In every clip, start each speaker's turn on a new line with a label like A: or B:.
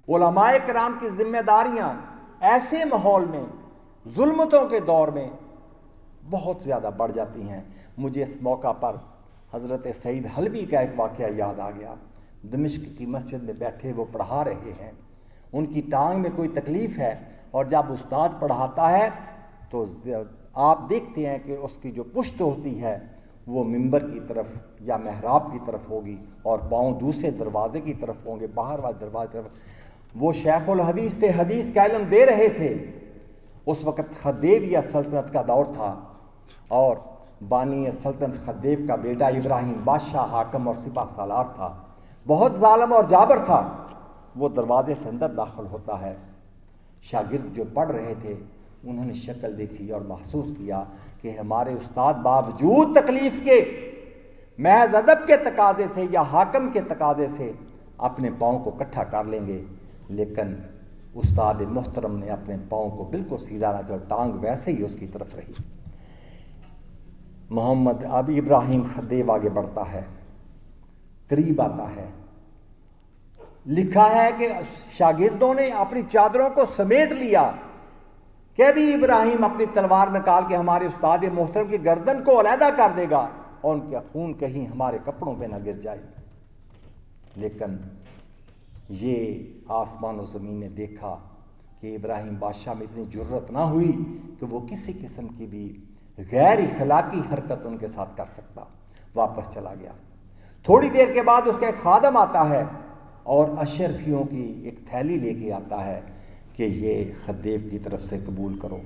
A: علماء کرام کی ذمہ داریاں ایسے ماحول میں، ظلمتوں کے دور میں بہت زیادہ بڑھ جاتی ہیں۔ مجھے اس موقع پر حضرت سعید حلبی کا ایک واقعہ یاد آ گیا۔ دمشق کی مسجد میں بیٹھے وہ پڑھا رہے ہیں، ان کی ٹانگ میں کوئی تکلیف ہے، اور جب استاد پڑھاتا ہے تو آپ دیکھتے ہیں کہ اس کی جو پشت ہوتی ہے وہ منبر کی طرف یا محراب کی طرف ہوگی، اور پاؤں دوسرے دروازے کی طرف ہوں گے، باہر والے دروازے کی طرف۔ وہ شیخ الحدیث تھے، حدیث کا علم دے رہے تھے۔ اس وقت خدیویہ سلطنت کا دور تھا، اور بانی سلطنت خدیو کا بیٹا ابراہیم بادشاہ حاکم اور سپہ سالار تھا، بہت ظالم اور جابر تھا۔ وہ دروازے سے اندر داخل ہوتا ہے۔ شاگرد جو پڑھ رہے تھے انہوں نے شکل دیکھی اور محسوس کیا کہ ہمارے استاد باوجود تکلیف کے، محض ادب کے تقاضے سے یا حاکم کے تقاضے سے اپنے پاؤں کو اکٹھا کر لیں گے، لیکن استاد محترم نے اپنے پاؤں کو بالکل سیدھا نہ کیا، ٹانگ ویسے ہی اس کی طرف رہی۔ محمد اب ابراہیم خدیو آگے بڑھتا ہے، قریب آتا ہے۔ لکھا ہے کہ شاگردوں نے اپنی چادروں کو سمیٹ لیا کہ بھی ابراہیم اپنی تلوار نکال کے ہمارے استاد محترم کی گردن کو علیحدہ کر دے گا، اور ان کا خون کہیں ہمارے کپڑوں پہ نہ گر جائے۔ لیکن یہ آسمان و زمین نے دیکھا کہ ابراہیم بادشاہ میں اتنی جرت نہ ہوئی کہ وہ کسی قسم کی بھی غیر اخلاقی حرکت ان کے ساتھ کر سکتا، واپس چلا گیا۔ تھوڑی دیر کے بعد اس کا ایک خادم آتا ہے اور اشرفیوں کی ایک تھیلی لے کے آتا ہے کہ یہ خدیو کی طرف سے قبول کرو۔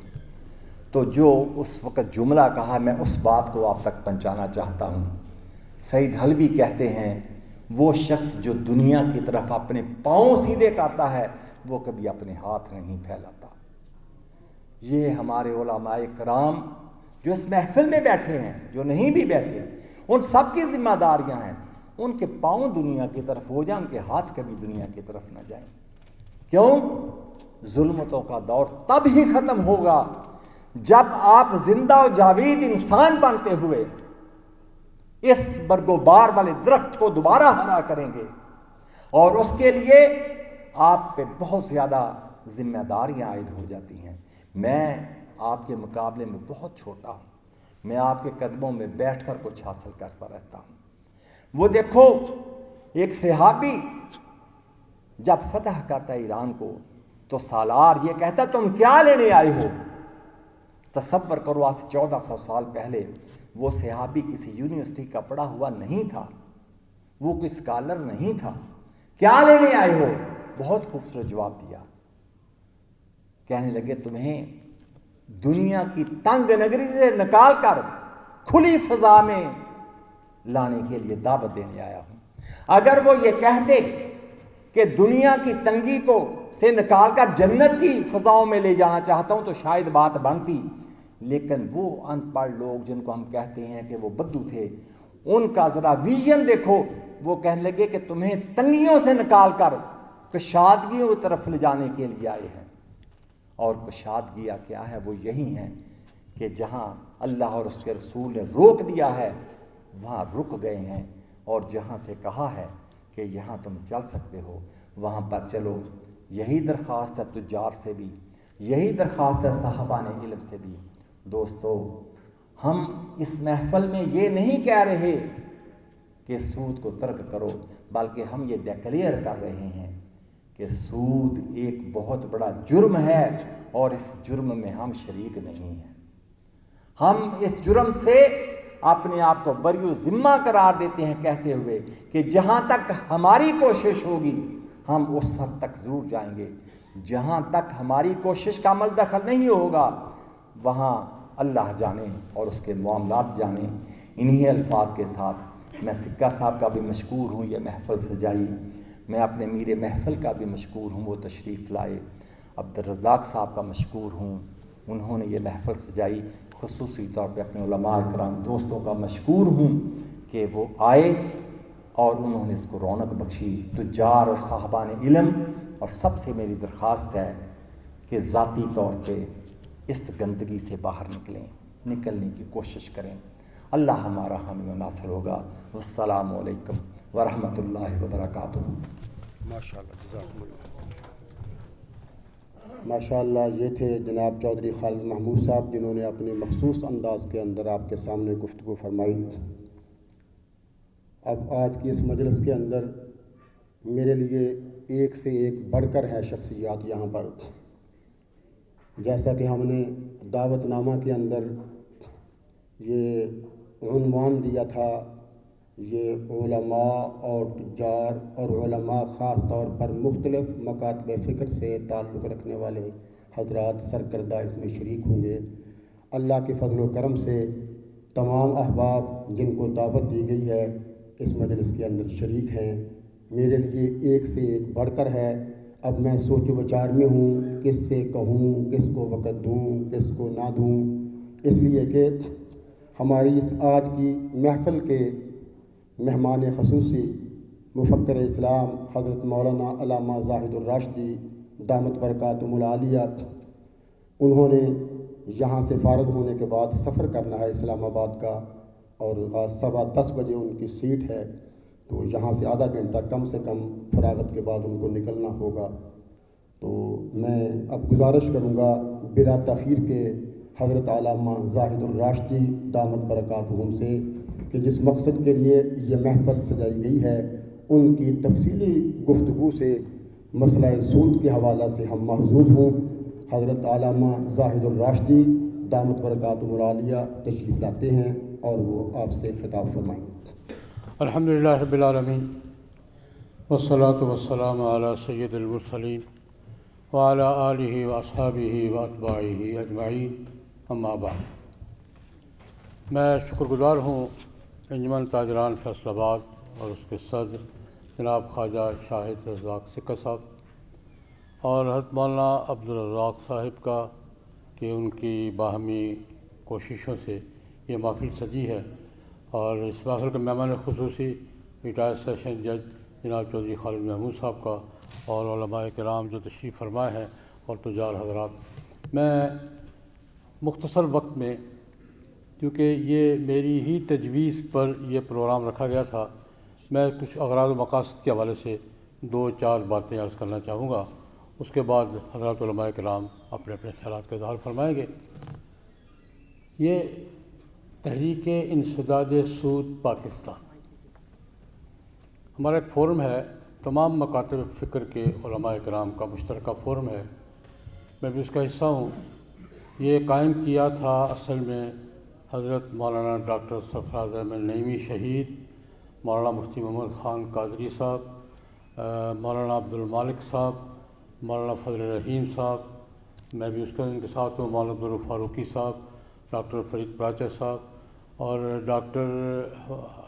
A: تو جو اس وقت جملہ کہا، میں اس بات کو آپ تک پہنچانا چاہتا ہوں۔ سعید حلبی کہتے ہیں وہ شخص جو دنیا کی طرف اپنے پاؤں سیدھے کرتا ہے وہ کبھی اپنے ہاتھ نہیں پھیلاتا۔ یہ ہمارے علماء کرام جو اس محفل میں بیٹھے ہیں، جو نہیں بھی بیٹھے، ان سب کی ذمہ داریاں ہیں، ان کے پاؤں دنیا کی طرف ہو جائیں، ان کے ہاتھ کبھی دنیا کی طرف نہ جائیں۔ کیوں؟ ظلمتوں کا دور تب ہی ختم ہوگا جب آپ زندہ و جاوید انسان بنتے ہوئے اس برگ و بار والے درخت کو دوبارہ ہرا کریں گے، اور اس کے لیے آپ پہ بہت زیادہ ذمہ داریاں عائد ہو جاتی ہیں۔ میں آپ کے مقابلے میں بہت چھوٹا ہوں، میں آپ کے قدموں میں بیٹھ کر کچھ حاصل کرتا رہتا ہوں۔ وہ دیکھو، ایک صحابی جب فتح کرتا ہے ایران کو تو سالار یہ کہتا تم کیا لینے آئے ہو؟ تصور کرو، آج سے 1400 سال پہلے وہ صحابی کسی یونیورسٹی کا پڑھا ہوا نہیں تھا، وہ کوئی اسکالر نہیں تھا۔ کیا لینے آئے ہو؟ بہت خوبصورت جواب دیا۔ کہنے لگے تمہیں دنیا کی تنگ نگری سے نکال کر کھلی فضا میں لانے کے لیے دعوت دینے آیا ہوں۔ اگر وہ یہ کہتے کہ دنیا کی تنگی کو سے نکال کر جنت کی فضاؤں میں لے جانا چاہتا ہوں تو شاید بات بنتی، لیکن وہ ان پڑھ لوگ جن کو ہم کہتے ہیں کہ وہ بدو تھے، ان کا ذرا ویژن دیکھو۔ وہ کہنے لگے کہ تمہیں تنگیوں سے نکال کر کشادگیوں کی طرف لے جانے کے لیے آئے ہیں۔ اور کشادگیاں کیا ہے؟ وہ یہی ہیں کہ جہاں اللہ اور اس کے رسول نے روک دیا ہے وہاں رک گئے ہیں، اور جہاں سے کہا ہے کہ یہاں تم چل سکتے ہو وہاں پر چلو۔ یہی درخواست ہے تجار سے بھی، یہی درخواست ہے صاحبان علم سے بھی۔ دوستو، ہم اس محفل میں یہ نہیں کہہ رہے کہ سود کو ترک کرو، بلکہ ہم یہ ڈکلیئر کر رہے ہیں کہ سود ایک بہت بڑا جرم ہے، اور اس جرم میں ہم شریک نہیں ہیں۔ ہم اس جرم سے اپنے آپ کو بری ذمہ قرار دیتے ہیں، کہتے ہوئے کہ جہاں تک ہماری کوشش ہوگی ہم اس حد تک ضرور جائیں گے، جہاں تک ہماری کوشش کا عمل دخل نہیں ہوگا وہاں اللہ جانے اور اس کے معاملات جانے۔ انہی الفاظ کے ساتھ میں سکہ صاحب کا بھی مشکور ہوں، یہ محفل سجائی۔ میں اپنے میر محفل کا بھی مشکور ہوں، وہ تشریف لائے۔ عبدالرزاق صاحب کا مشکور ہوں، انہوں نے یہ محفل سجائی۔ خصوصی طور پہ اپنے علماء کرام دوستوں کا مشکور ہوں کہ وہ آئے اور انہوں نے اس کو رونق بخشی۔ تجار اور صاحبان علم، اور سب سے میری درخواست ہے کہ ذاتی طور پہ اس گندگی سے باہر نکلنے کی کوشش کریں۔ اللہ ہمارا حامی و ناصر ہوگا۔ والسلام علیکم ورحمۃ اللہ وبرکاتہ۔
B: ماشاءاللہ، جزاکم اللہ۔
C: ماشاءاللہ، یہ تھے جناب چودھری خالد محمود صاحب، جنہوں نے اپنے مخصوص انداز کے اندر آپ کے سامنے گفتگو فرمائی۔ اب آج کی اس مجلس کے اندر میرے لیے ایک سے ایک بڑھ کر ہے شخصیات یہاں پر۔ جیسا کہ ہم نے دعوت نامہ کے اندر یہ عنوان دیا تھا، یہ علماء اور تجار اور علماء خاص طور پر مختلف مکاتب فکر سے تعلق رکھنے والے حضرات سرکردہ اس میں شریک ہوں گے۔ اللہ کے فضل و کرم سے تمام احباب جن کو دعوت دی گئی ہے اس مجلس کے اندر شریک ہیں۔ میرے لیے ایک سے ایک بڑھ کر ہے۔ اب میں سوچ و بچار میں ہوں، کس سے کہوں، کس کو وقت دوں، کس کو نہ دوں، اس لیے کہ ہماری اس آج کی محفل کے مہمان خصوصی مفکر اسلام حضرت مولانا علامہ زاہد الراشدی دامت برکاتہم العالیہ، انہوں نے یہاں سے فارغ ہونے کے بعد سفر کرنا ہے اسلام آباد کا، اور 10:15 بجے ان کی سیٹ ہے، تو یہاں سے آدھا گھنٹہ کم سے کم فراغت کے بعد ان کو نکلنا ہوگا۔ تو میں اب گزارش کروں گا بلا تاخیر کے حضرت علامہ زاہد الراشدی دامت برکاتہم سے کہ جس مقصد کے لیے یہ محفل سجائی گئی ہے ان کی تفصیلی گفتگو سے مسئلہ سود کے حوالہ سے ہم محظوظ ہوں۔ حضرت علامہ زاہد الراشدی دامت برکاتہم العالیہ تشریف لاتے ہیں اور وہ آپ سے خطاب فرمائیں گے۔
B: الحمدللہ رب العالمین، والصلاة والسلام علی سید المرسلین وعلی آلہ واصحابہ واتباعہ اجمعین، اما بعد۔ میں شکر گزار ہوں انجمن تاجران فیصل آباد اور اس کے صدر جناب خواجہ شاہد رزاق سکہ صاحب اور حضرت مولانا عبدالرزاق صاحب کا کہ ان کی باہمی کوششوں سے یہ محفل سجی ہے، اور اس محفل کے مہمان خصوصی ریٹائرڈ سیشن جج جناب چودھری خالد محمود صاحب کا اور علماء کرام جو تشریف فرمائے ہیں اور تجار حضرات۔ میں مختصر وقت میں، کیونکہ یہ میری ہی تجویز پر یہ پروگرام رکھا گیا تھا، میں کچھ اغراض و مقاصد کے حوالے سے 2-4 باتیں عرض کرنا چاہوں گا، اس کے بعد حضرات علماء کرام اپنے اپنے خیالات کا اظہار فرمائیں گے۔ یہ تحریک انسداد سود پاکستان ہمارا ایک فورم ہے، تمام مکاتب فکر کے علماء کرام کا مشترکہ فورم ہے، میں بھی اس کا حصہ ہوں۔ یہ قائم کیا تھا اصل میں حضرت مولانا ڈاکٹر سرفراز احمد نعیمی شہید، مولانا مفتی محمد خان قادری صاحب، مولانا عبدالمالک صاحب، مولانا فضل رحیم صاحب، میں بھی اس کا ان کے ساتھ ہوں، مولانا عبدالرؤف فاروقی صاحب، ڈاکٹر فرید پراچہ صاحب اور ڈاکٹر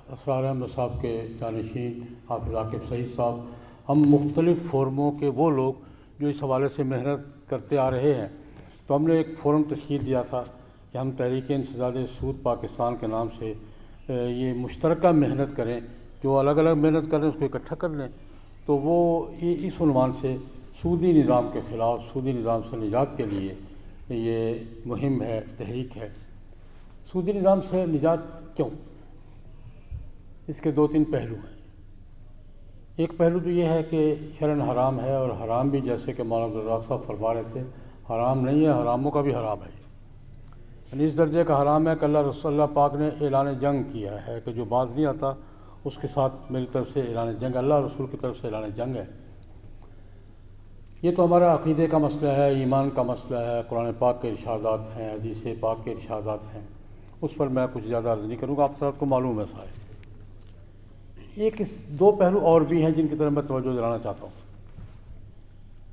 B: اسرار احمد صاحب کے جانشین حافظ عاقب سعید صاحب۔ ہم مختلف فورموں کے وہ لوگ جو اس حوالے سے محنت کرتے آ رہے ہیں، تو ہم نے ایک فورم تشکیل دیا تھا کہ ہم تحریک انسداد سود پاکستان کے نام سے یہ مشترکہ محنت کریں، جو الگ الگ محنت کریں اس کو اکٹھا کر لیں۔ تو وہ اس عنوان سے سودی نظام کے خلاف، سودی نظام سے نجات کے لیے یہ مہم ہے، تحریک ہے۔ سودی نظام سے نجات کیوں؟ اس کے 2-3 پہلو ہیں۔ ایک پہلو تو یہ ہے کہ شرعاً حرام ہے، اور حرام بھی جیسے کہ مولانا عبدالرزاق صاحب فرما رہے تھے، حرام نہیں ہے، حراموں کا بھی حرام ہے، یعنی اس درجے کا حرام ہے کہ اللہ پاک نے اعلان جنگ کیا ہے کہ جو باز نہیں آتا اس کے ساتھ میری طرف سے اعلان جنگ، اللہ رسول کی طرف سے اعلان جنگ ہے۔ یہ تو ہمارا عقیدے کا مسئلہ ہے، ایمان کا مسئلہ ہے، قرآن پاک کے ارشادات ہیں، حدیث پاک کے ارشادات ہیں، اس پر میں کچھ زیادہ عرض نہیں کروں گا، آپ سب کو معلوم ہے سارے۔ ایک 2 پہلو اور بھی ہیں جن کی طرف میں توجہ دلانا چاہتا ہوں۔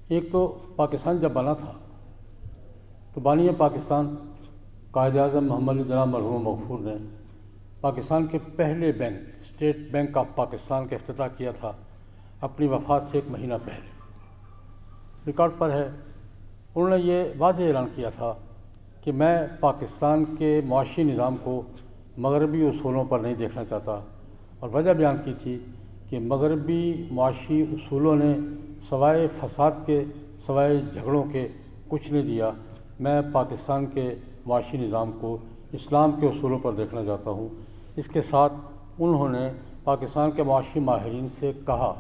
B: ایک تو پاکستان جب بنا تھا تو بانی پاکستان قائد اعظم محمد علی جناح مرحوم مغفور نے پاکستان کے پہلے bank state bank of Pakistan کا افتتاح کیا تھا اپنی وفات سے 1 مہینہ پہلے، ریکارڈ پر ہے۔ انہوں نے یہ واضح اعلان کیا تھا کہ میں پاکستان کے معاشی نظام کو مغربی اصولوں پر نہیں دیکھنا چاہتا، اور وجہ بیان کی تھی کہ مغربی معاشی اصولوں نے سوائے فساد کے، سوائے جھگڑوں کے کچھ نہیں دیا، میں پاکستان کے معاشی نظام کو اسلام کے اصولوں پر دیکھنا چاہتا ہوں۔ اس کے ساتھ انہوں نے پاکستان کے معاشی ماہرین سے کہا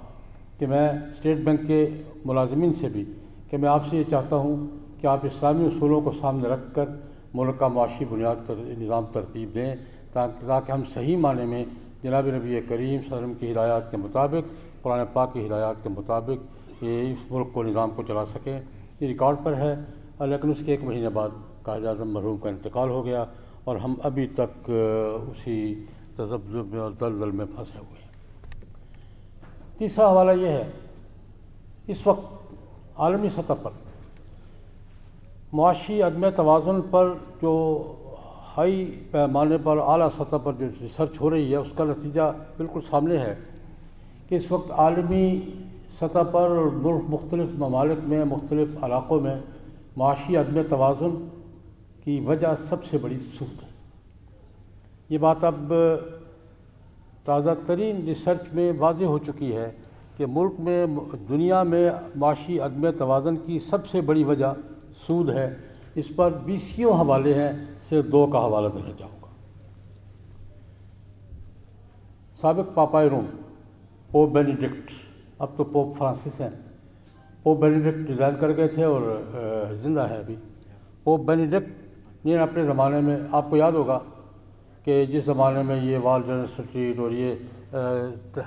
B: کہ میں اسٹیٹ بینک کے ملازمین سے بھی کہ میں آپ سے یہ چاہتا ہوں کہ آپ اسلامی اصولوں کو سامنے رکھ کر ملک کا معاشی نظام ترتیب دیں تاکہ ہم صحیح معنی میں جناب نبی کریم صلی اللہ علیہ وسلم کی ہدایات کے مطابق، قرآن پاک کی ہدایات کے مطابق یہ اس ملک کو نظام کو چلا سکیں۔ یہ ریکارڈ پر ہے، لیکن اس کے 1 مہینے بعد قائد اعظم مرحوم کا انتقال ہو گیا اور ہم ابھی تک اسی تذبذب میں اور دلدل میں پھنسے ہوئے ہیں۔ تیسرا حوالہ یہ ہے، اس وقت عالمی سطح پر معاشی عدم توازن پر جو ہائی پیمانے پر اعلیٰ سطح پر جو ریسرچ ہو رہی ہے، اس کا نتیجہ بالکل سامنے ہے کہ اس وقت عالمی سطح پر مختلف ممالک میں، مختلف علاقوں میں معاشی عدم توازن کی وجہ سب سے بڑی سود ہے۔ یہ بات اب تازہ ترین ریسرچ میں واضح ہو چکی ہے کہ ملک میں، دنیا میں معاشی عدم توازن کی سب سے بڑی وجہ سود ہے۔ اس پر 20 حوالے ہیں، صرف 2 کا حوالہ دینا چاہوں گا۔ سابق پاپائے روم پوپ بینیڈکٹ، اب تو پوپ فرانسس ہیں، پوپ بینیڈکٹ ڈیزائن کر گئے تھے اور زندہ ہے ابھی۔ پوپ بینیڈکٹ نے اپنے زمانے میں، آپ کو یاد ہوگا کہ جس زمانے میں یہ وال جنرل اسٹریٹ اور یہ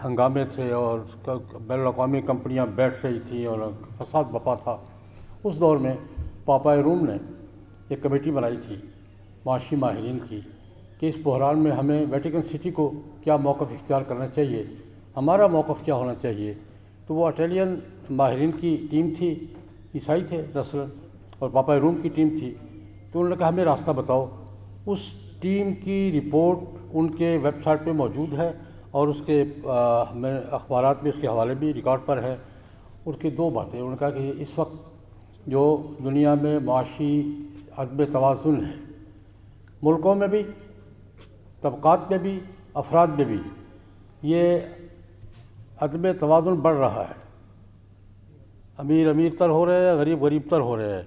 B: ہنگامے تھے اور بین الاقوامی کمپنیاں بیٹھ رہی تھیں اور فساد بپا تھا، اس دور میں پاپائے روم نے ایک کمیٹی بنائی تھی معاشی ماہرین کی کہ اس بحران میں ہمیں ویٹیکن سٹی کو کیا موقف اختیار کرنا چاہیے، ہمارا موقف کیا ہونا چاہیے۔ تو وہ اٹیلین ماہرین کی ٹیم تھی، عیسائی تھے رسل، اور پاپائے روم کی ٹیم تھی۔ تو انہوں نے کہا ہمیں راستہ بتاؤ۔ اس ٹیم کی رپورٹ ان کے ویب سائٹ پہ موجود ہے اور اس کے میں اخبارات میں اس کے حوالے بھی ریکارڈ پر ہے۔ اس کی 2 باتیں انہوں نے کہا کہ اس وقت جو دنیا میں معاشی عدم توازن ہے، ملکوں میں بھی، طبقات میں بھی، افراد میں بھی، یہ عدم توازن بڑھ رہا ہے۔ امیر تر ہو رہے ہیں، غریب تر ہو رہے ہیں،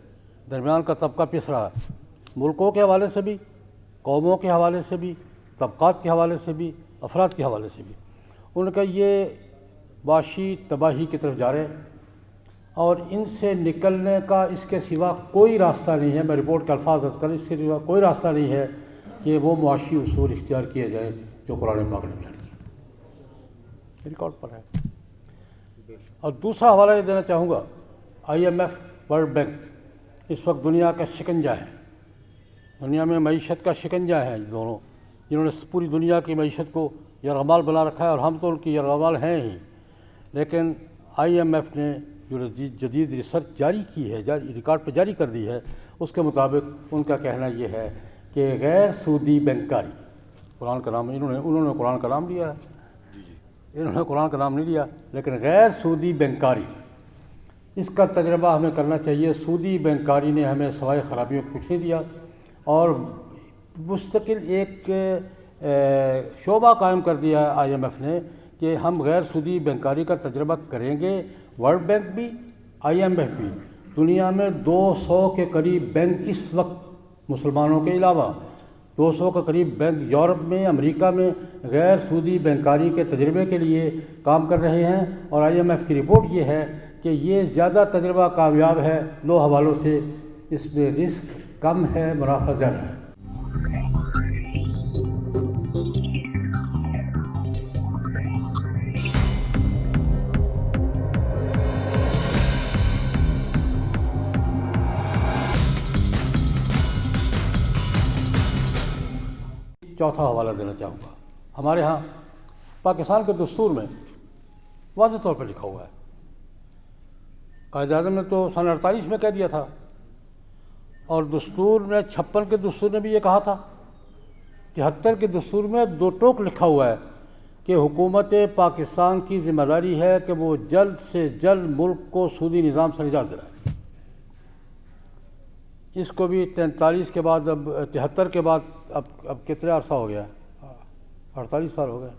B: درمیان کا طبقہ پس رہا ہے، ملکوں کے حوالے سے بھی، قوموں کے حوالے سے بھی، طبقات کے حوالے سے بھی، افراد کے حوالے سے بھی۔ ان کا یہ معاشی تباہی کی طرف جا رہے ہیں اور ان سے نکلنے کا اس کے سوا کوئی راستہ نہیں ہے۔ میں رپورٹ کے الفاظ عرض کروں، اس کے سوا کوئی راستہ نہیں ہے کہ وہ معاشی اصول اختیار کیے جائیں جو قرآن پاک نے بیان کیا، ریکارڈ پر ہے۔ اور دوسرا حوالہ یہ دینا چاہوں گا، IMF، ورلڈ بینک اس وقت دنیا کا شکنجہ ہے، دنیا میں معیشت کا شکنجہ ہے دونوں، جنہوں نے پوری دنیا کی معیشت کو یرغمال بنا رکھا ہے، اور ہم تو ان کی یرغمال ہیں ہی۔ لیکن IMF نے جو جدید ریسرچ جاری کی ہے، ریکارڈ پہ جاری کر دی ہے، اس کے مطابق ان کا کہنا یہ ہے کہ غیر سودی بینکاری، قرآن کا نام انہوں نے قرآن کا نام لیا ہے، انہوں نے قرآن کا نام نہیں لیا، لیکن غیر سودی بینکاری، اس کا تجربہ ہمیں کرنا چاہیے۔ سودی بینکاری نے ہمیں سوائے خرابیوں کو کچھ نہیں دیا، اور مستقل ایک شعبہ قائم کر دیا IMF نے کہ ہم غیر سودی بینکاری کا تجربہ کریں گے۔ ورلڈ بینک بھی، IMF بھی، دنیا میں 200 کے قریب بینک اس وقت مسلمانوں کے علاوہ 200 کے قریب بینک یورپ میں، امریکہ میں غیر سودی بینکاری کے تجربے کے لیے کام کر رہے ہیں، اور IMF کی رپورٹ یہ ہے کہ یہ زیادہ تجربہ کامیاب ہے 2 حوالوں سے، اس میں رسک کم ہے، منافع زیادہ ہے۔ چوتھا حوالہ دینا چاہوں گا، ہمارے ہاں پاکستان کے دستور میں واضح طور پر لکھا ہوا ہے، قائد اعظم نے تو سن 48 میں کہہ دیا تھا، اور دستور میں 56 کے دستور نے بھی یہ کہا تھا، 73 کے دستور میں 2 ٹوک لکھا ہوا ہے کہ حکومت پاکستان کی ذمہ داری ہے کہ وہ جلد سے جلد ملک کو سودی نظام سے نجات دلائے۔ اس کو بھی 43 کے بعد، اب 73 کے بعد اب کتنے عرصہ ہو گیا؟ 48 سال ہو گئے،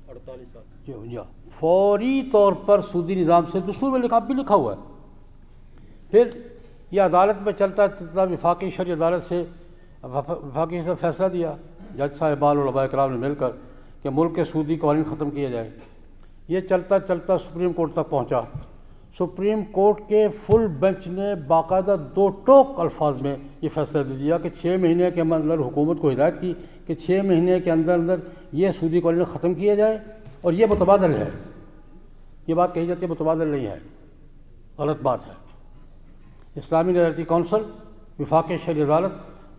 B: 48 سال جی، فوری طور پر سودی نظام سے دستور میں لکھا ہوا ہے۔ پھر یہ عدالت میں چلتا وفاقی شرعی عدالت سے وفاقی سے فیصلہ دیا جج صاحبان اور علماء کرام نے مل کر کہ ملک کے سودی قوانین ختم کیے جائیں۔ یہ چلتا چلتا سپریم کورٹ تک پہنچا. سپریم کورٹ کے فل بینچ نے باقاعدہ 2 ٹوک الفاظ میں یہ فیصلہ دے دیا کہ 6 مہینے کے اندر حکومت کو ہدایت کی کہ 6 مہینے کے اندر یہ سودی کالونی ختم کیا جائے، اور یہ متبادل ہے. یہ بات کہی جاتی ہے متبادل نہیں ہے، غلط بات ہے. اسلامی نظارتی کونسل، وفاقی شرعی عدالت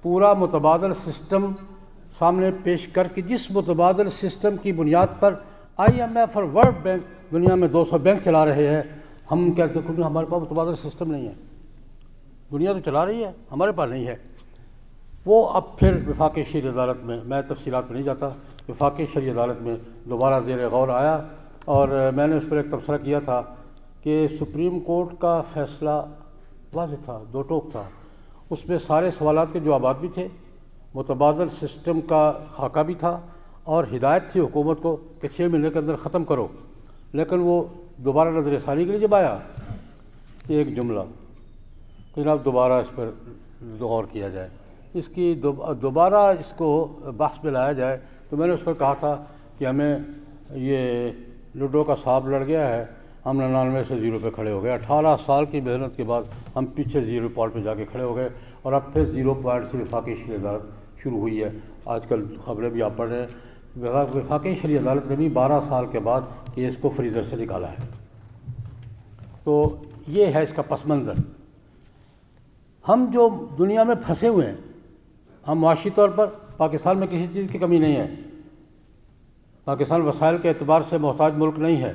B: پورا متبادل سسٹم سامنے پیش کر کے جس متبادل سسٹم کی بنیاد پر IMF اور ورلڈ بینک دنیا میں 200 بینک چلا رہے ہیں، ہم کہتے ہیں کہ ہمارے پاس متبادل سسٹم نہیں ہے. دنیا تو چلا رہی ہے، ہمارے پاس نہیں ہے. وہ اب پھر وفاقی شرعی عدالت میں تفصیلات میں نہیں جاتا، وفاقی شرعی عدالت میں دوبارہ زیر غور آیا، اور میں نے اس پر ایک تبصرہ کیا تھا کہ سپریم کورٹ کا فیصلہ واضح تھا، 2 ٹوک تھا. اس میں سارے سوالات کے جوابات بھی تھے، متبادل سسٹم کا خاکہ بھی تھا، اور ہدایت تھی حکومت کو کہ 6 مہینے کے اندر ختم کرو. لیکن وہ دوبارہ نظر ثانی کے لیے جب آیا ایک جملہ کہ جناب دوبارہ اس پر غور کیا جائے، اس کی دوبارہ اس کو بحث میں لایا جائے. تو میں نے اس پر کہا تھا کہ ہمیں یہ لوڈو کا صاحب لڑ گیا ہے، ہم 99 سے 0 پہ کھڑے ہو گئے. 18 سال کی محنت کے بعد ہم پیچھے 0 پوائنٹ پہ جا کے کھڑے ہو گئے، اور اب پھر 0 پوائنٹ سے وفاقی شرعی عدالت شروع ہوئی ہے. آج کل خبریں بھی آپ پڑھ رہے ہیں، وفاقی شرعی عدالت نے بھی 12 سال کے بعد کیس کو فریزر سے نکالا ہے. تو یہ ہے اس کا پس منظر. ہم جو دنیا میں پھنسے ہوئے ہیں، ہم معاشی طور پر پاکستان میں کسی چیز کی کمی نہیں ہے. پاکستان وسائل کے اعتبار سے محتاج ملک نہیں ہے،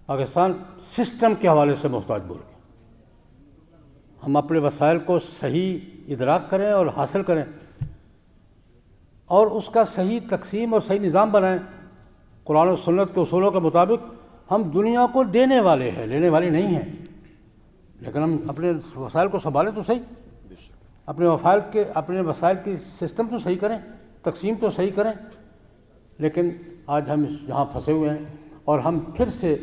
B: پاکستان سسٹم کے حوالے سے محتاج ملک ہے. ہم اپنے وسائل کو صحیح ادراک کریں اور حاصل کریں، اور اس کا صحیح تقسیم اور صحیح نظام بنائیں. قرآن و سنت کے اصولوں کے مطابق ہم دنیا کو دینے والے ہیں، لینے والے نہیں ہیں. لیکن ہم اپنے وسائل کو سنبھالیں تو صحیح، اپنے وسائل کی سسٹم تو صحیح کریں، تقسیم تو صحیح کریں. لیکن آج ہم یہاں پھنسے ہوئے ہیں، اور ہم پھر سے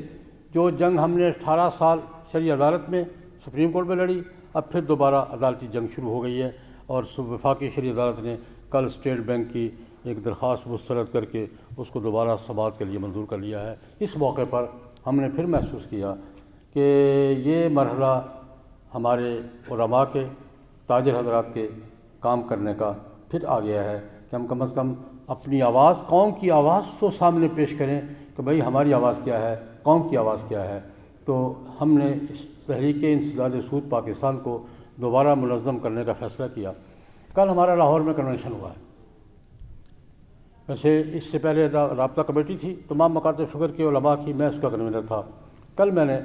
B: جو جنگ ہم نے 18 سال شرعی عدالت میں سپریم کورٹ میں لڑی، اب پھر دوبارہ عدالتی جنگ شروع ہو گئی ہے. اور وفاقی شرعی عدالت نے کل اسٹیٹ بینک کی ایک درخواست مسترد کر کے اس کو دوبارہ سماعت کے لیے منظور کر لیا ہے. اس موقع پر ہم نے پھر محسوس کیا کہ یہ مرحلہ ہمارے علماء کے، تاجر حضرات کے کام کرنے کا پھر آ گیا ہے کہ ہم کم از کم اپنی آواز، قوم کی آواز تو سامنے پیش کریں کہ بھئی ہماری آواز کیا ہے، قوم کی آواز کیا ہے. تو ہم نے اس تحریک انسداد سود پاکستان کو دوبارہ منظم کرنے کا فیصلہ کیا. کل ہمارا لاہور میں کنونشن ہوا ہے. ویسے اس سے پہلے رابطہ کمیٹی تھی تمام مکاتب فکر کے علماء کی، میں اس کا کنوینر تھا. کل میں نے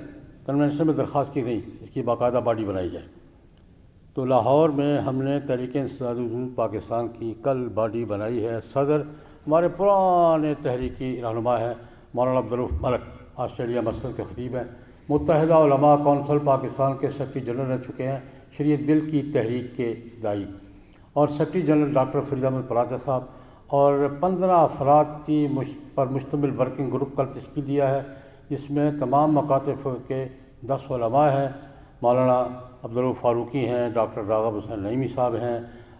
B: کنونشن میں درخواست کی نہیں اس کی باقاعدہ باڈی بنائی جائے. تو لاہور میں ہم نے تحریک انسداد سود پاکستان کی کل باڈی بنائی ہے. صدر ہمارے پرانے تحریکی رہنما ہیں مولانا عبدالرؤف ملک، آسٹریلیا مسجد کے خطیب ہیں. متحدہ علماء کونسل پاکستان کے سیکرٹری جنرل رہ چکے ہیں، شریعت بل کی تحریک کے دائی، اور secretary general doctor Farid Ahmad Paracha صاحب. اور 15 افراد کی پر مشتمل ورکنگ گروپ کل تشکیل دیا ہے، جس میں تمام مکاتب کے 10 علماء ہیں. مولانا عبدالرؤف فاروقی ہیں، ڈاکٹر راغب حسین نعیمی صاحب ہیں،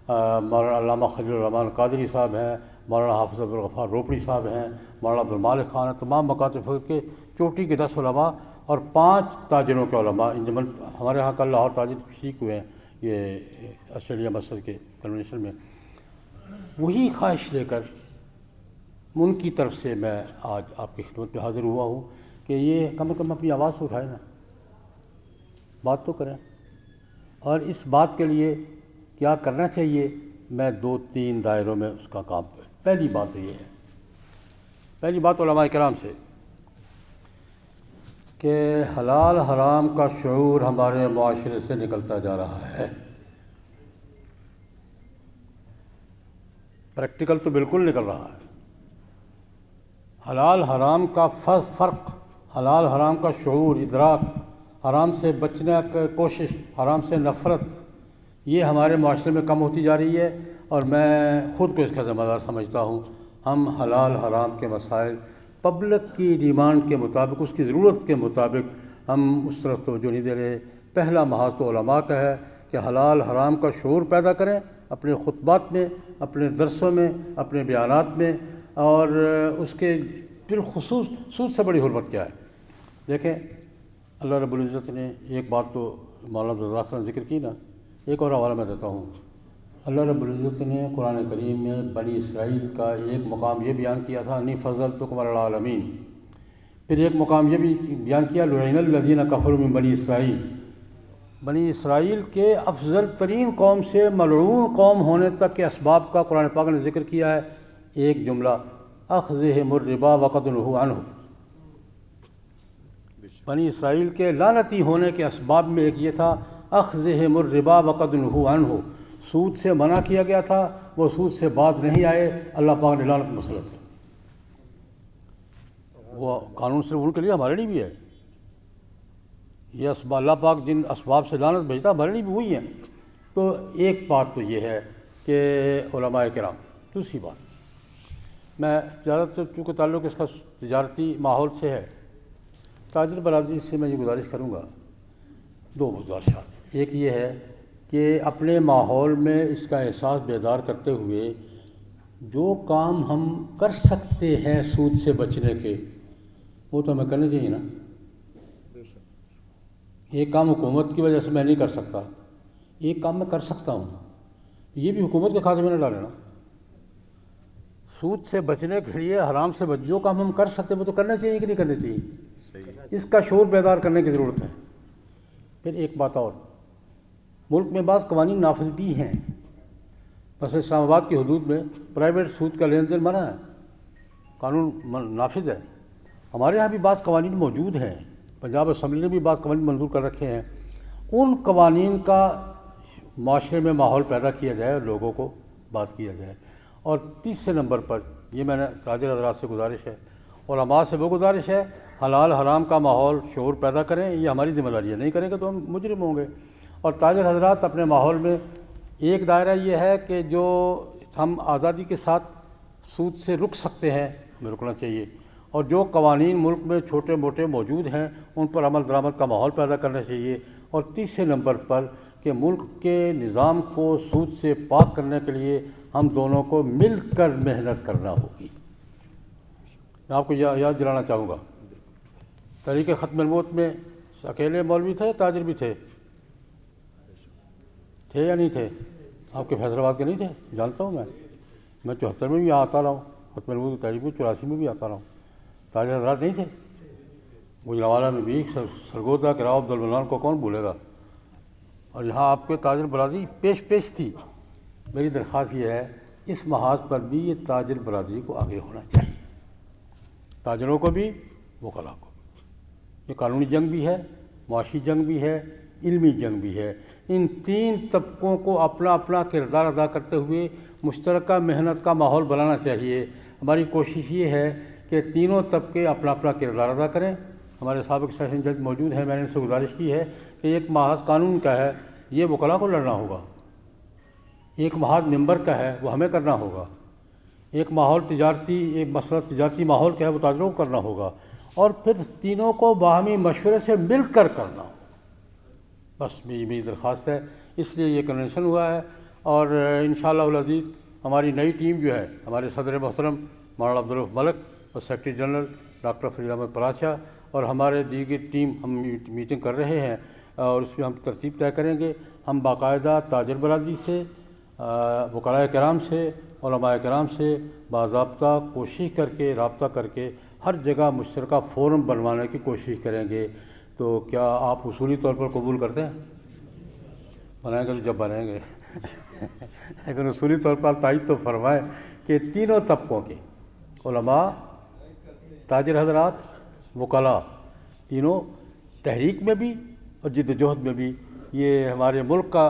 B: مولانا علامہ خلیل الرحمان قادری صاحب ہیں، مولانا حافظ عبدالغفار روپڑی صاحب ہیں، مولانا عبدالمالک خان ہیں. تمام مکاتب کے چوٹی کے 10 علماء اور 5 تاجروں کے علماء انجمن. ہمارے ہاں کل لاہور تاجر شریک ہوئے ہیں یہ آسٹریلیا مسجد کے کنونشن میں. وہی خواہش لے کر ان کی طرف سے میں آج آپ کی خدمت میں حاضر ہوا ہوں کہ یہ کم از کم اپنی آواز تو اٹھائیں نا، بات تو کریں. اور اس بات کے لیے کیا کرنا چاہیے، میں 2-3 دائروں میں اس کا کام. پہلی بات تو یہ ہے، پہلی بات علماء کرام سے کہ حلال حرام کا شعور ہمارے معاشرے سے نکلتا جا رہا ہے. پریکٹیکل تو بالکل نکل رہا ہے. حلال حرام کا فرق، حلال حرام کا شعور، ادراک، حرام سے بچنے کی کوشش، حرام سے نفرت، یہ ہمارے معاشرے میں کم ہوتی جا رہی ہے. اور میں خود کو اس کا ذمہ دار سمجھتا ہوں. ہم حلال حرام کے مسائل پبلک کی ڈیمانڈ کے مطابق، اس کی ضرورت کے مطابق ہم اس طرف توجہ نہیں دے رہے. پہلا محاذ تو علماء کا ہے کہ حلال حرام کا شعور پیدا کریں اپنے خطبات میں، اپنے درسوں میں، اپنے بیانات میں، اور اس کے بالخصوص سود سے بڑی حرمت کیا ہے؟ دیکھیں اللہ رب العزت نے ایک بات تو مولانا عبدالرزاق نے ذکر کی نا، ایک اور حوالہ میں دیتا ہوں۔ اللہ رب العزت نے قرآن کریم میں بنی اسرائیل کا ایک مقام یہ بیان کیا تھا انی فضلتکم علی العالمین، پھر ایک مقام یہ بھی بیان کیا لعن الذین کفروا من بنی اسرائیل، بنی اسرائیل کے افضل ترین قوم سے ملعون قوم ہونے تک کے اسباب کا قرآن پاک نے ذکر کیا ہے۔ ایک جملہ اخذہم الربا وقد نہوا عنہ، بنی اسرائیل کے لعنتی ہونے کے اسباب میں ایک یہ تھا اخذہم الربا وقد نہوا عنہ، سود سے منع کیا گیا تھا، وہ سود سے باز نہیں آئے، اللہ پاک نے لعنت مسلط ہے۔ وہ قانون صرف ان کے لیے، ہمارے لیے بھی ہے یہ اسباب، اللہ پاک جن اسباب سے لعنت بھیجتا ہمارے لیے بھی وہی ہیں۔ تو ایک بات تو یہ ہے کہ علماء کرام، دوسری بات میں زیادہ تر چونکہ تعلق اس کا تجارتی ماحول سے ہے، تاجر برادری سے میں یہ گزارش کروں گا، دو گزارشات۔ ایک یہ ہے کہ اپنے ماحول میں اس کا احساس بیدار کرتے ہوئے جو کام ہم کر سکتے ہیں سود سے بچنے کے، وہ تو ہمیں کرنے چاہیے نا۔ ایک کام حکومت کی وجہ سے میں نہیں کر سکتا، ایک کام میں کر سکتا ہوں، یہ بھی حکومت کے کھاتے میں نہ ڈالے نا۔ سود سے بچنے کے لیے، حرام سے جو کام ہم کر سکتے وہ تو کرنا چاہیے کہ نہیں کرنا چاہیے، اس کا شعور بیدار کرنے کی ضرورت ہے۔ پھر ایک بات اور، ملک میں بعض قوانین نافذ بھی ہیں، مثلا اسلام آباد کی حدود میں پرائیویٹ سود کا لین دین منع ہے، قانون نافذ ہے۔ ہمارے ہاں بھی بعض قوانین موجود ہیں، پنجاب اسمبلی نے بھی بعض قوانین منظور کر رکھے ہیں، ان قوانین کا معاشرے میں ماحول پیدا کیا جائے، لوگوں کو باز کیا جائے۔ اور تیسرے نمبر پر یہ میں نے تاجر حضرات سے گزارش ہے، علماء سے وہ گزارش ہے، حلال حرام کا ماحول شعور پیدا کریں، یہ ہماری ذمہ داری ہے، نہیں کریں گے تو ہم مجرم ہوں گے۔ اور تاجر حضرات اپنے ماحول میں ایک دائرہ یہ ہے کہ جو ہم آزادی کے ساتھ سود سے رک سکتے ہیں ہمیں رکنا چاہیے، اور جو قوانین ملک میں چھوٹے موٹے موجود ہیں ان پر عمل درآمد کا ماحول پیدا کرنا چاہیے۔ اور تیسرے نمبر پر کہ ملک کے نظام کو سود سے پاک کرنے کے لیے ہم دونوں کو مل کر محنت کرنا ہوگی۔ میں آپ کو یاد دلانا چاہوں گا، تحریک ختم الموت میں اکیلے مولوی تھے، تاجر بھی تھے یا نہیں تھے؟ آپ کے فیصل آباد کے نہیں تھے؟ جانتا ہوں میں 74 میں بھی آتا رہا ہوں، ختم الموت کی تحریک میں 84 میں بھی آتا رہا ہوں، تاجر حضرات نہیں تھے؟ گجرانوالہ میں بھی سرگودا کے راؤ عبدالمنان کو کون بھولے گا؟ اور یہاں آپ کے تاجر برادری پیش تھی۔ میری درخواست یہ ہے اس محاذ پر بھی یہ تاجر برادری کو آگے ہونا چاہیے، تاجروں کو بھی، وکلاء کو بھی۔ یہ قانونی جنگ بھی ہے، معاشی جنگ بھی ہے، علمی جنگ بھی ہے۔ ان تین طبقوں کو اپنا اپنا کردار ادا کرتے ہوئے مشترکہ محنت کا ماحول بنانا چاہیے۔ ہماری کوشش یہ ہے کہ تینوں طبقے اپنا اپنا کردار ادا کریں۔ ہمارے سابق سیشن جج موجود ہیں، میں نے ان سے گزارش کی ہے کہ ایک محاذ قانون کا ہے، یہ وکلاء کو لڑنا ہوگا، ایک محاذ ممبر کا ہے، وہ ہمیں کرنا ہوگا، ایک ماحول تجارتی، ایک مسئلہ تجارتی ماحول کا ہے، وہ تاجروں کو کرنا ہوگا، اور پھر تینوں کو باہمی مشورے سے مل کر کرنا ہوگا۔ بس میری درخواست ہے، اس لیے یہ کنونشن ہوا ہے۔ اور انشاءاللہ العزیز ہماری نئی ٹیم جو ہے، ہمارے صدر محترم مولانا عبدالرؤف ملک اور secretary general doctor Farid Ahmad Paracha اور ہمارے دیگر ٹیم، ہم میٹنگ کر رہے ہیں اور اس میں ہم ترتیب طے کریں گے۔ ہم باقاعدہ تاجر برادری سے، وکلاء کرام سے، علماء کرام سے باضابطہ کوشش کر کے، رابطہ کر کے ہر جگہ مشترکہ فورم بنوانے کی کوشش کریں گے۔ تو کیا آپ اصولی طور پر قبول کرتے ہیں؟ بنائیں گے تو جب بنائیں گے لیکن اصولی طور پر تائید تو فرمائیں کہ تینوں طبقوں کے علماء، تاجر حضرات، وکلاء، تینوں تحریک میں بھی اور جد و جہد میں بھی، یہ ہمارے ملک کا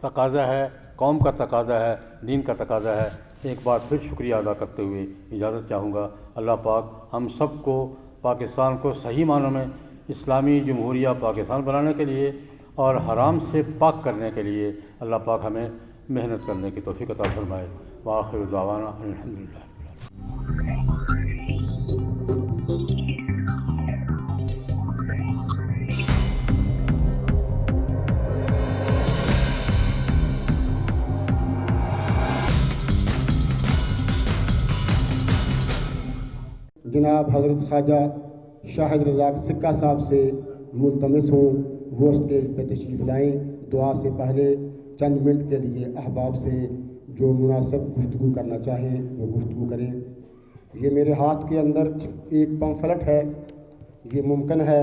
B: تقاضا ہے، قوم کا تقاضا ہے، دین کا تقاضا ہے۔ ایک بار پھر شکریہ ادا کرتے ہوئے اجازت چاہوں گا۔ اللہ پاک ہم سب کو، پاکستان کو صحیح معنوں میں اسلامی جمہوریہ پاکستان بنانے کے لیے اور حرام سے پاک کرنے کے لیے اللہ پاک ہمیں محنت کرنے کی توفیق عطا فرمائے۔ وآخر دعوانا الحمدللہ۔
C: جناب حضرت خواجہ شاہد رزاق سکہ صاحب سے ملتمس ہوں وہ اسٹیج پہ تشریف لائیں. دعا سے پہلے چند منٹ کے لیے احباب سے جو مناسب گفتگو کرنا چاہیں وہ گفتگو کریں. یہ میرے ہاتھ کے اندر ایک پمفلٹ ہے. یہ ممکن ہے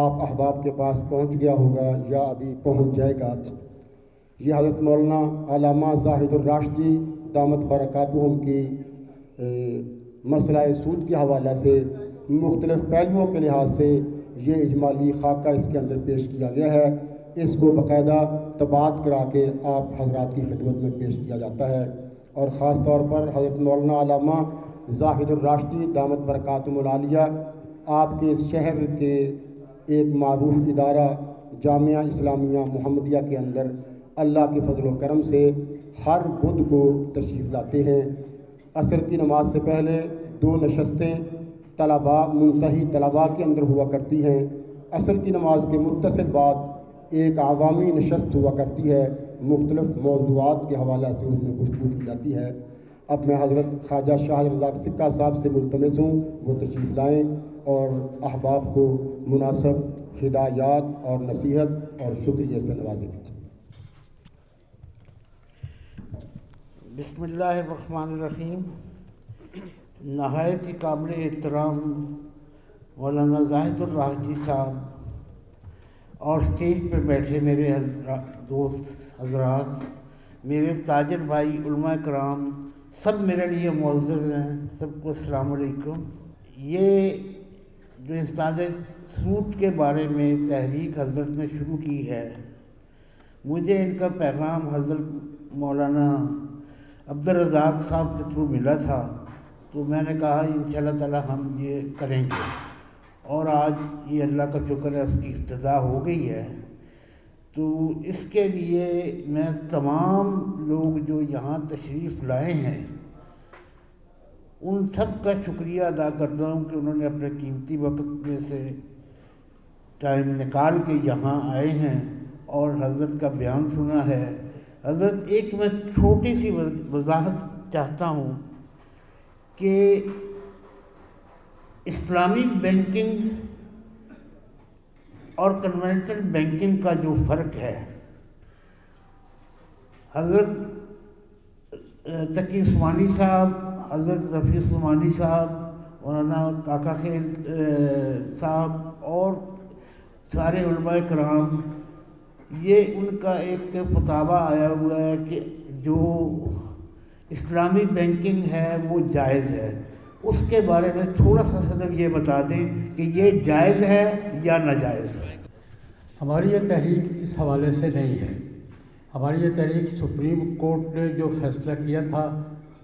C: آپ احباب کے پاس پہنچ گیا ہوگا یا ابھی پہنچ جائے گا. یہ حضرت مولانا علامہ زاہد الراشدی دامت برکاتہم کی مسئلہ سود کے حوالہ سے مختلف پہلوؤں کے لحاظ سے یہ اجمالی خاکہ اس کے اندر پیش کیا گیا ہے. اس کو باقاعدہ طباعت کرا کے آپ حضرات کی خدمت میں پیش کیا جاتا ہے. اور خاص طور پر حضرت مولانا علامہ زاہد الراشدی دامت برکاتہم العالیہ آپ کے اس شہر کے ایک معروف ادارہ جامعہ اسلامیہ محمدیہ کے اندر اللہ کے فضل و کرم سے ہر بدھ کو تشریف لاتے ہیں. عصر کی نماز سے پہلے 2 نشستیں طلباء منتہی طلباء کے اندر ہوا کرتی ہیں. عصر کی نماز کے متصل بعد ایک عوامی نشست ہوا کرتی ہے. مختلف موضوعات کے حوالہ سے اس میں گفتگو کی جاتی ہے. اب میں حضرت خواجہ شاہد رزاق سکہ صاحب سے ملتمس ہوں وہ تشریف لائیں اور احباب کو مناسب ہدایات اور نصیحت اور شکریہ سے نوازیں.
D: بسم اللہ الرحمن الرحیم. نہایت ہی قابل احترام مولانا زاہد الراشدی صاحب اور اسٹیج پہ بیٹھے میرے دوست حضرات، میرے تاجر بھائی علماء کرام، سب میرے لیے معزز ہیں، سب کو السلام علیکم. یہ جو استاد سود کے بارے میں تحریک حضرت نے شروع کی ہے، مجھے ان کا پیغام حضرت مولانا عبدالرزاق صاحب کے تھرو ملا تھا، تو میں نے کہا انشاءاللہ تعالی ہم یہ کریں گے، اور آج یہ اللہ کا شکر ہے اس کی ابتدا ہو گئی ہے. تو اس کے لیے میں تمام لوگ جو یہاں تشریف لائے ہیں ان سب کا شکریہ ادا کرتا ہوں کہ انہوں نے اپنے قیمتی وقت میں سے ٹائم نکال کے یہاں آئے ہیں اور حضرت کا بیان سنا ہے. حضرت ایک میں چھوٹی سی وضاحت چاہتا ہوں کہ اسلامی بینکنگ اور کنونشنل بینکنگ کا جو فرق ہے، حضرت تقی عثمانی صاحب، حضرت رفیع عثمانی صاحب، مولانا کاکا خیل صاحب اور سارے علماء کرام، یہ ان کا ایک فتاویٰ آیا ہوا ہے کہ جو اسلامی بینکنگ ہے وہ جائز ہے. اس کے بارے میں تھوڑا سا صرف یہ بتا دیں کہ یہ جائز ہے یا ناجائز ہے.
B: ہماری یہ تحریک اس حوالے سے نہیں ہے. ہماری یہ تحریک سپریم کورٹ نے جو فیصلہ کیا تھا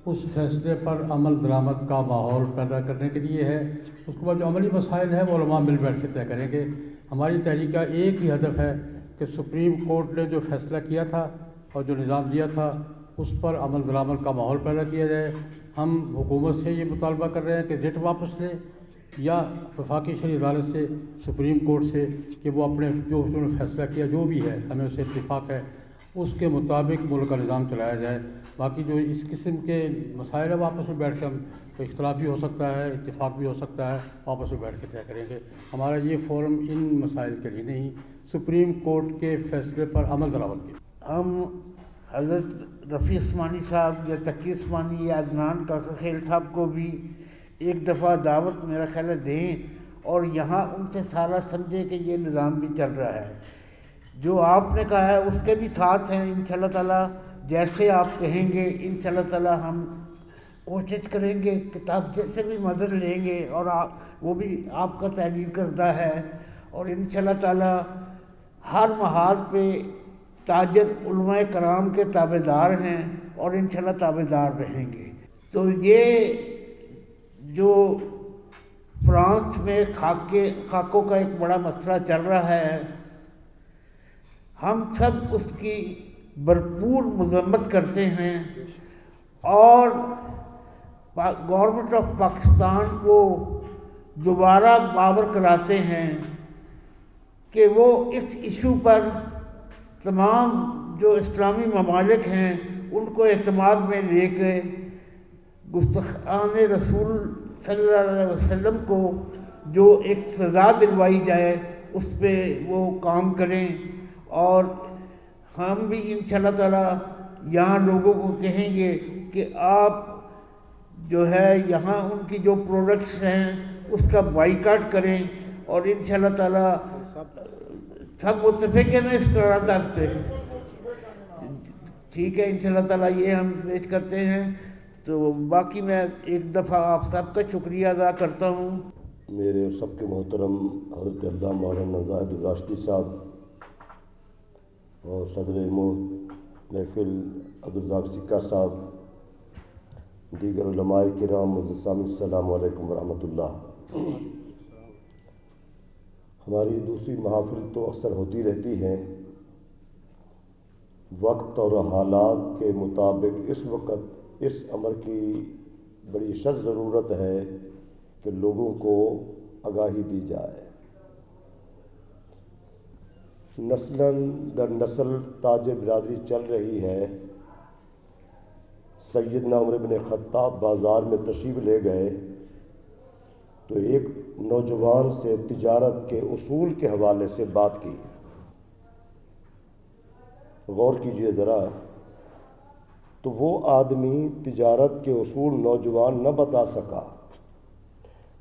B: اس فیصلے پر عمل درآمد کا ماحول پیدا کرنے کے لیے ہے. اس کے بعد جو عملی مسائل ہیں وہ علماء مل بیٹھ کے طے کریں گے. ہماری تحریک کا ایک ہی ہدف ہے کہ سپریم کورٹ نے جو فیصلہ کیا تھا اور جو نظام دیا تھا اس پر عمل درآمد کا ماحول پیدا کیا جائے. ہم حکومت سے یہ مطالبہ کر رہے ہیں کہ ریٹ واپس لیں یا وفاقی شرعی عدالت سے، سپریم کورٹ سے، کہ وہ اپنے جو انہوں نے فیصلہ کیا جو بھی ہے ہمیں اسے اتفاق ہے اس کے مطابق ملک کا نظام چلایا جائے. باقی جو اس قسم کے مسائل ہیں آپس میں بیٹھ کے ہم اختلاف بھی ہو سکتا ہے، اتفاق بھی ہو سکتا ہے، آپس میں بیٹھ کے طے کریں گے. ہمارا یہ فورم ان مسائل کے لیے نہیں، سپریم کورٹ کے فیصلے پر عمل درآمد کے.
D: ہم حضرت رفیع عثمانی صاحب یا تقی عثمانی یا عدنان کاکا خیل صاحب کو بھی ایک دفعہ دعوت میرا خیال ہے دیں اور یہاں ان سے سارا سمجھے کہ یہ نظام بھی چل رہا ہے. جو آپ نے کہا ہے اس کے بھی ساتھ ہیں انشاءاللہ تعالی. جیسے آپ کہیں گے انشاءاللہ تعالی ہم کوشش کریں گے، کتاب جیسے بھی مدد لیں گے، اور وہ بھی آپ کا تحریر کردہ ہے، اور انشاءاللہ تعالی ہر محاذ پہ تاجر علماء کرام کے تابع دار ہیں اور انشاءاللہ تابع دار رہیں گے. تو یہ جو فرانس میں خاکوں کا ایک بڑا مسئلہ چل رہا ہے، ہم سب اس کی بھرپور مذمت کرتے ہیں اور گورنمنٹ آف پاکستان کو دوبارہ باور کراتے ہیں کہ وہ اس ایشو پر تمام جو اسلامی ممالک ہیں ان کو اعتماد میں لے کے گستاخان رسول صلی اللہ علیہ وسلم کو جو ایک سزا دلوائی جائے اس پہ وہ کام کریں، اور ہم بھی انشاءاللہ تعالیٰ یہاں لوگوں کو کہیں گے کہ آپ جو ہے یہاں ان کی جو پروڈکٹس ہیں اس کا بائیکاٹ کریں، اور انشاءاللہ تعالیٰ سب متفق ہیں نا اس قرارداد پہ؟ ٹھیک ہے، انشاءاللہ تعالیٰ یہ ہم پیش کرتے ہیں۔ تو باقی میں ایک دفعہ آپ سب کا شکریہ ادا کرتا ہوں۔
E: میرے اور سب کے محترم حضرت علامہ مولانا زاہد الراشدی صاحب اور صدر محفل عبدالرزاق سکہ صاحب، دیگر علماء کرام، معزز سامعین، السلام علیکم ورحمۃ اللہ۔ ہماری دوسری محافل تو اکثر ہوتی رہتی ہیں، وقت اور حالات کے مطابق اس وقت اس امر کی بڑی شدید ضرورت ہے کہ لوگوں کو آگاہی دی جائے۔ نسلاً در نسل تاج برادری چل رہی ہے۔ سیدنا عمر بن خطاب بازار میں تشریف لے گئے تو ایک نوجوان سے تجارت کے اصول کے حوالے سے بات کی۔ غور کیجئے ذرا، تو وہ آدمی تجارت کے اصول نوجوان نہ بتا سکا،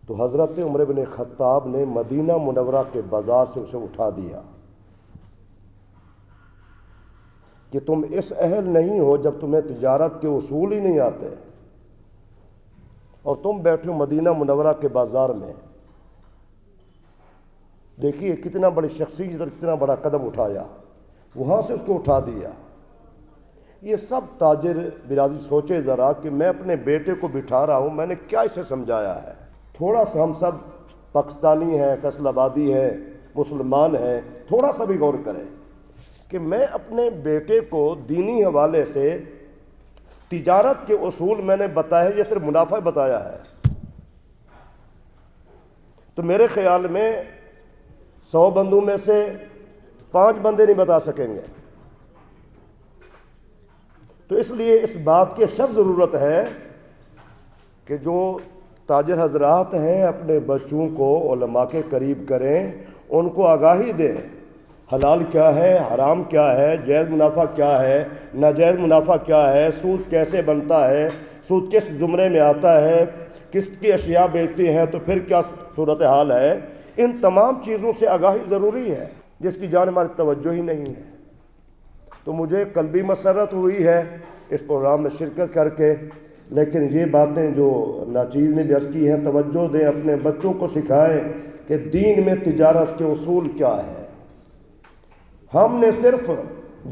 E: تو حضرت عمر بن خطاب نے مدینہ منورہ کے بازار سے اسے اٹھا دیا کہ تم اس اہل نہیں ہو جب تمہیں تجارت کے اصول ہی نہیں آتے، اور تم بیٹھے ہو مدینہ منورہ کے بازار میں۔ دیکھیے کتنا بڑی شخصیت اور کتنا بڑا قدم اٹھایا، وہاں سے اس کو اٹھا دیا۔ یہ سب تاجر برادری سوچے ذرا کہ میں اپنے بیٹے کو بٹھا رہا ہوں، میں نے کیا اسے سمجھایا ہے۔ تھوڑا سا ہم سب پاکستانی ہیں، فیصل آبادی ہیں، مسلمان ہیں، تھوڑا سا بھی غور کریں کہ میں اپنے بیٹے کو دینی حوالے سے تجارت کے اصول میں نے بتایا ہے، یہ صرف منافع بتایا ہے، تو میرے خیال میں 100 بندوں میں سے 5 بندے نہیں بتا سکیں گے۔ تو اس لیے اس بات کی سخت ضرورت ہے کہ جو تاجر حضرات ہیں اپنے بچوں کو علماء کے قریب کریں، ان کو آگاہی دیں، حلال کیا ہے، حرام کیا ہے، جائز منافع کیا ہے، ناجائز منافع کیا ہے، سود کیسے بنتا ہے، سود کس زمرے میں آتا ہے، کس کی اشیاء بیچتے ہیں تو پھر کیا صورتحال ہے۔ ان تمام چیزوں سے آگاہی ضروری ہے، جس کی جان ہماری توجہ ہی نہیں ہے۔ تو مجھے قلبی مسرت ہوئی ہے اس پروگرام میں شرکت کر کے، لیکن یہ باتیں جو ناچیز نے بھی عرض کی ہیں، توجہ دیں، اپنے بچوں کو سکھائیں کہ دین میں تجارت کے اصول کیا ہے۔ ہم نے صرف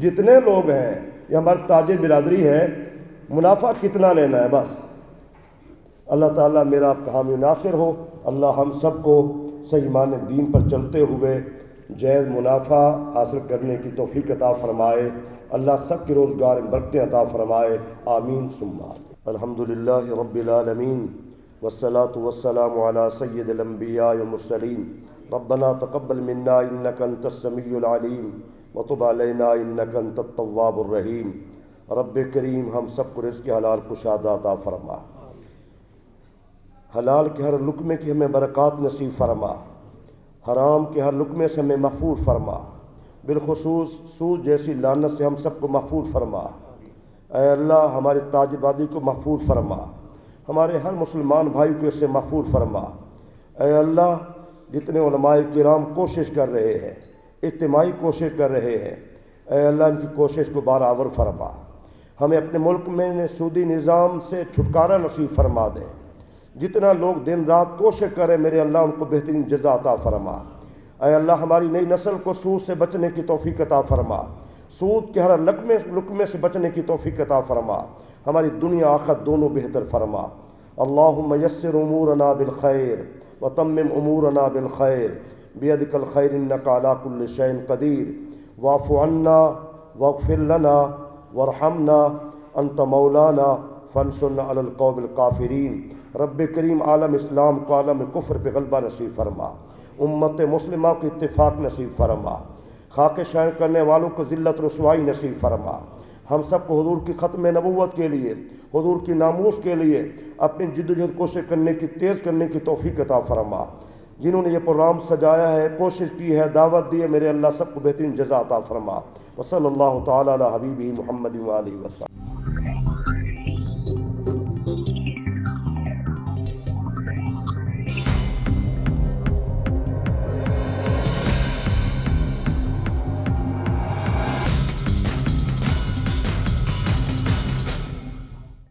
E: جتنے لوگ ہیں، یہ ہمارے تاجر برادری ہے، منافع کتنا لینا ہے بس۔ اللہ تعالیٰ میرا آپ کا حامی ناصر ہو، اللہ ہم سب کو صحیح معنی دین پر چلتے ہوئے جائز منافع حاصل کرنے کی توفیق عطا فرمائے، اللہ سب کے روزگار میں برکتیں عطا فرمائے، آمین ثم آمین۔ الحمدللہ رب العالمین والصلاة والسلام علی سید الانبیاء والمرسلین، ربنا تقبل منا انک انت السمیع العلیم وتب علینا انک انت التواب الرحیم۔ رب کریم ہم سب کو رزق حلال کشادہ عطا فرما، حلال کے ہر لقمے کی ہمیں برکات نصیب فرما، حرام کے ہر لقمے سے ہمیں محفوظ فرما، بالخصوص سود جیسی لعنت سے ہم سب کو محفوظ فرما۔ اے اللہ ہمارے تاجر برادری کو محفوظ فرما، ہمارے ہر مسلمان بھائی کو اس سے محفوظ فرما۔ اے اللہ جتنے علماء کرام کوشش کر رہے ہیں، اجتماعی کوشش کر رہے ہیں، اے اللہ ان کی کوشش کو برابر فرما، ہمیں اپنے ملک میں سودی نظام سے چھٹکارا نصیب فرما دے۔ جتنا لوگ دن رات کوشش کریں میرے اللہ ان کو بہترین جزا عطا فرما۔ اے اللہ ہماری نئی نسل کو سود سے بچنے کی توفیق عطا فرما، سود کے ہر لقمے سے بچنے کی توفیق عطا فرما، ہماری دنیا آخرت دونوں بہتر فرما۔ اللہم یسر امورنا بالخیر وتمم امورنا بالخیر بیدک الخیر انک علی کل شیء قدیر، واعف عنا واغفر لنا وارحمنا انت مولانا فانصرنا علی القوم الکافرین۔ رب کریم عالم اسلام کو عالم کفر پہ غلبہ نصیب فرما، امت مسلمہ کو اتفاق نصیب فرما، خاک شائن کرنے والوں کو ذلت رسوائی نصیب فرما، ہم سب کو حضور کی ختم نبوت کے لیے، حضور کی ناموس کے لیے اپنی جد و جہد کوشش کرنے کی، تیز کرنے کی توفیق عطا فرما۔ جنہوں نے یہ پروگرام سجایا ہے، کوشش کی ہے، دعوت دی ہے، میرے اللہ سب کو بہترین جزا عطا فرما۔ وصلی اللہ تعالی علی حبیبہ محمد و آلہ وسلم۔